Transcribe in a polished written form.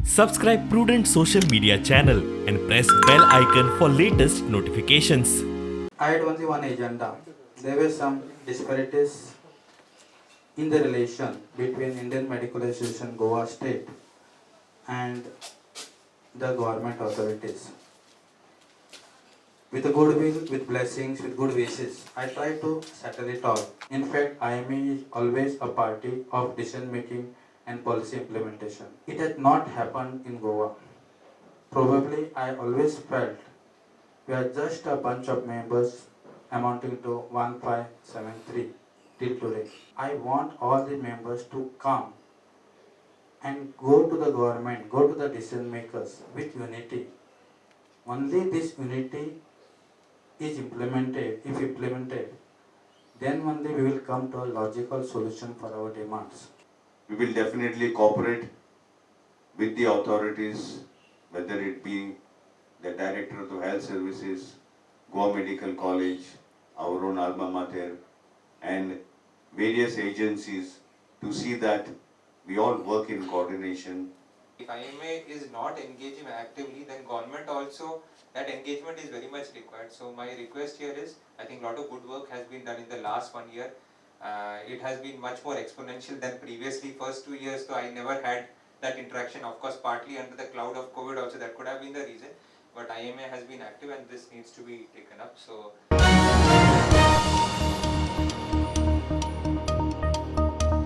Subscribe Prudent social media channel and press bell icon for latest notifications. I had only one agenda. There were some disparities in the relation between Indian Medical Association Goa State and the government authorities. With a goodwill, with blessings, with good wishes, I try to settle it all. In fact, IMA is always a party of decision making and policy implementation. It had not happened in Goa. Probably I always felt we are just a bunch of members amounting to 1573 till today. I want all the members to come and go to the government, go to the decision makers with unity. Only this unity is implemented, if implemented, then only we will come to a logical solution for our demands. We will definitely cooperate with the authorities, whether it be the Director of the Health Services, Goa Medical College, our own alma mater, and various agencies to see that we all work in coordination. If IMA is not engaging actively, then government also, that engagement is very much required. So my request here is, I think a lot of good work has been done in the last 1 year. It has been much more exponential than previously. First 2 years, though, I never had that interaction. Of course, partly under the cloud of COVID also, that could have been the reason. But IMA has been active and this needs to be taken up. So